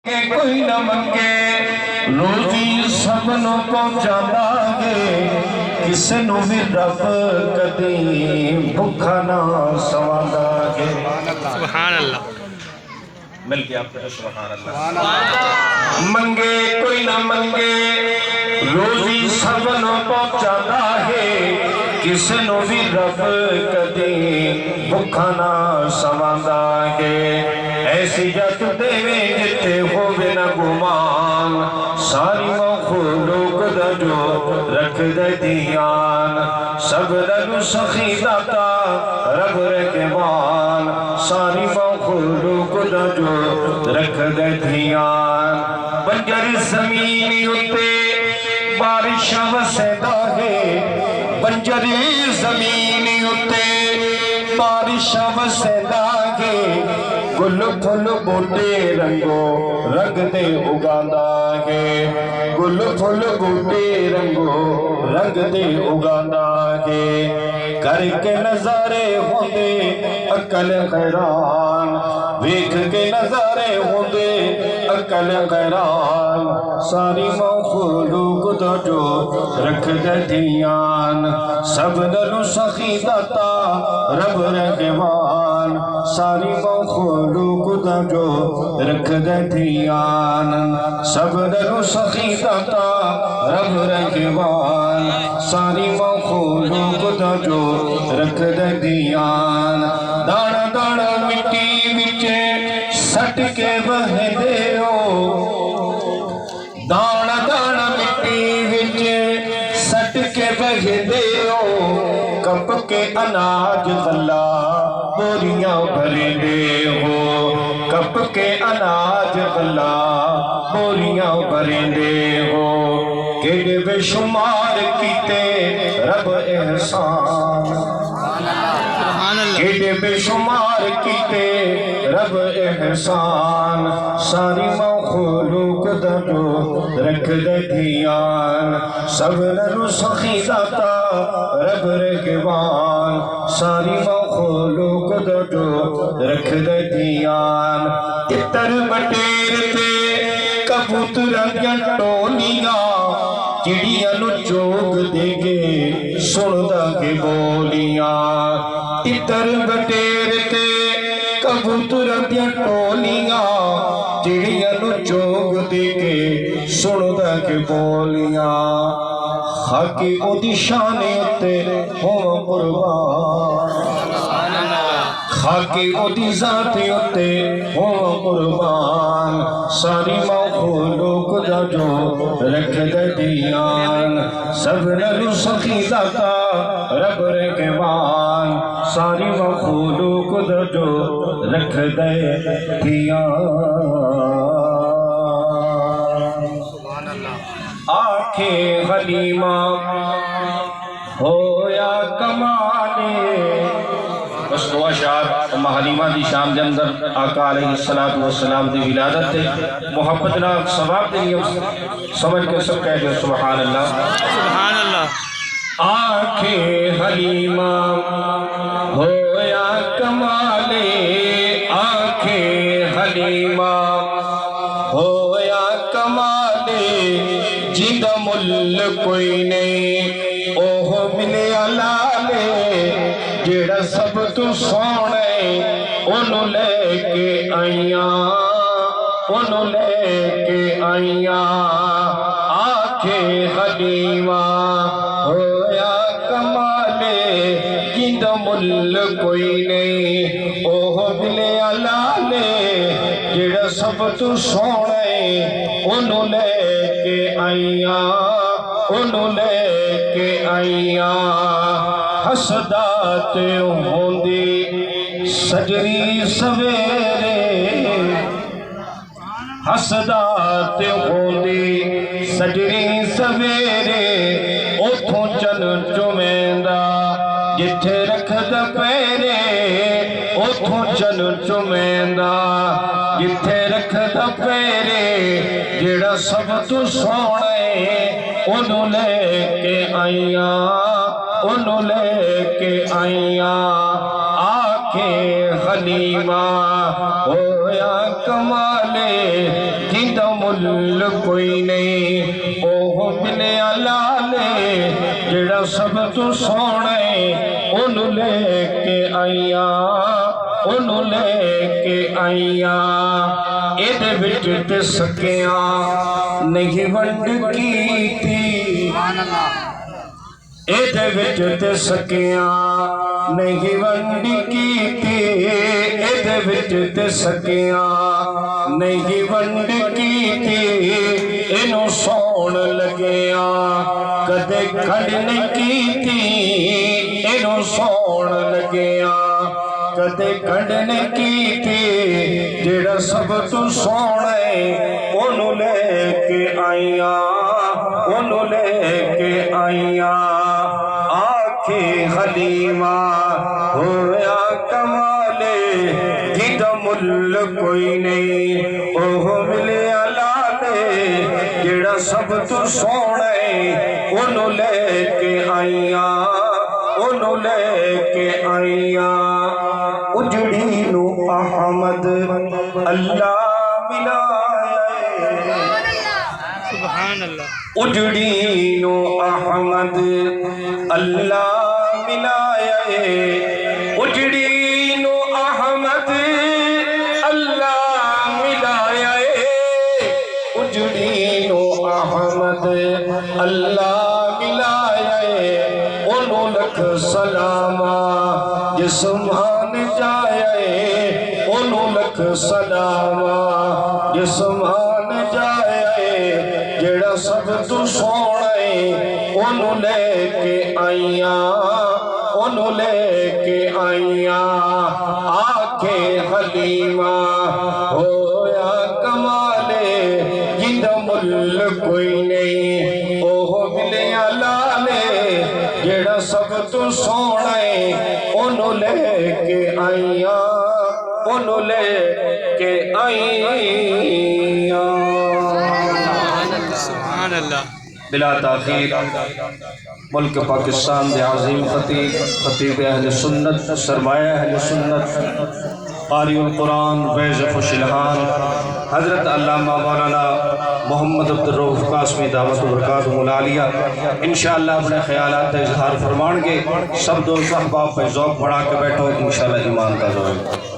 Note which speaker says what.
Speaker 1: के कोई न मंगे रोजी सबनों पहुंचादा है किसे नू भी रब कदी भुखा ना सवादा है।
Speaker 2: सुभान अल्लाह।
Speaker 1: मिल गया आपको सुभान अल्लाह। मंगे कोई न मंगे रोजी सबनों पहुंचादा है किसे नू भी रब कदी भुखा ना सवादा है। ऐसी जत देवे जिथे होवे न गुमान सारी मखलूक दा जो रख दे ध्यान सब रनु सखी दाता रब रहमान सारी मखलूक दा जो रख दे ध्यान। बंजर जमीन उत्ते बारिश वसदा है बंजर जमीन उत्ते बारिश वसदा है गुल फुल बूटे रंगो रंग दे उगांदा है गुल फुल बूटे रंगो रंग दे उगांदा है। करके नजारे होंदे अकल हैरान वेख के नजारे होंदे अकल हैरान सारी मखलूक दा जो रख दे ध्यान सब नू सखी दाता रब रहमान सारी मखलूक दा जो रख दे ध्यान सब नू सखी दाता रब रहमान सारी मखलूक दा जो रख दे ध्यान। दाना दाना मिट्टी विच सट के बहदे हो दाना दाना मिट्टी विच सट के बहदे हो कप के अनाज गला बोरियां भरदे हो कप के अनाज गला बोरियां भरदे हो। केड़े बेशुमार कीते रब एहसान केड़े बेशुमार कीते रब एहसान सारी मखलूक दा जो रख दे ध्यान सब नू सखी दाता रब रहमान सारी मखलूक दा जो रख दे ध्यान। तितर बटेर ते कबूतरां दियां टोलियां चिड़ियां नू चोग देगे सुनदा के बोलियां तितर बटेर ते कबूतरां दियां टोलियां चिड़ियां नू चोग देगे सुनदा के बोलियां। खाकी ओदी शान उत्ते होवा कुर्बान खाकी ओदी जात उत्ते होवा कुर्बान सारी मखलूक दा जो रख दे ध्यान सब नू सखी दाता रब रहमान सारी मखलूक दा जो रख दे ध्यान। आखे हलीमा होया कमाले बस दुआ शार हलीमा की शाम के अंदर आका अलैहिस्सलातु वस्सलाम की विलादत है मुहब्बत ना सवाब देनी समझ के सब कह दो सुभान अल्लाह
Speaker 2: सुभान अल्लाह।
Speaker 1: आखे हलीमा होया कमाले आखे हलीमा होया कमाले जिंदा मुल कोई नहीं ओह मिले लाले जेड़ा सब तू सोने ओनू लेके आईया ओनू लेके आईया। आखे हलीमा होया कमाले जिंदा मुल कोई नहीं ओह मिले लाले जेड़ा सब तू सोने ओनू लेके आईया ओनू लेके आईया। हसदा ते होंदी सजरी सवेरे हसदा ते होंदी सजरी सवेरे उथों चन चुमेंदा जिथे रखदा पैरे उथों चन चुमेंदा जिथे रखदा पैरे जेड़ा सब तू सोने ओनू लेके आईया ओनू लेके आईया। आखे हलीमा होया कमाले मुल कोई नहीं ओह बिने लाले जेड़ा सब तू सोने ओनू लेके आईया ओनू लेके आईया एदे विच ते सकिया नहीं वंड कीती एदे विच ते सकिया नहीं वंड कीती एदे विच ते सकिया नहीं वंड कीती इनू सौण लगिया कदे खड़ नहीं कीती इनू सौण लगिया कदे खड़ नहीं कीती जेड़ा सब तू सोने ओनू लेके आईया ओनू लेके आईया आखे हलीमा होया कमाले जिद मुल कोई नहीं ओह मिले लाले जेड़ा सब तू सोने ओनू लेके आईया ओनू लेके आईया उजड़ी नू अहमद अल्लाह मिलाए
Speaker 2: सुभान अल्लाह
Speaker 1: उजड़ी नो अहमद अल्लाह मिलाए उजड़ी नो अहमद अल्लाह मिलाए उजड़ी नो अहमद अल्लाह मिलाए ओनू लख सलामा जिस्मान जाए ओनू लख सलामा जिस्मान जाए जेड़ा सब तू सोने ओनू लेके आईया ओनू लेके आईया आखे हलीमा होया कमाले जिंद मुल कोई नहीं ओह मिले लाले जेड़ा सब तू सोने ओनू लेके आईया ओनू लेके आईया
Speaker 2: सुभान अल्लाह
Speaker 1: बिला ताखीर मुल्क पाकिस्तान के आज़ीम खतीब अहल सुन्नत सरमाया अहल सुन्नत क़ारिउल कुरान फैज़ खुशिलहान हज़रत अल्लामा मौलाना मोहम्मद अब्दुर रऊफ़ कासमी दावत व बरकातुहुल आलिया इंशाअल्लाह अपने ख्यालात का इज़हार फरमाएंगे। सब दोस्त अहबाब पे ज़ौक़ बढ़ा के बैठो इंशाअल्लाह ईमान का ज़ौक़।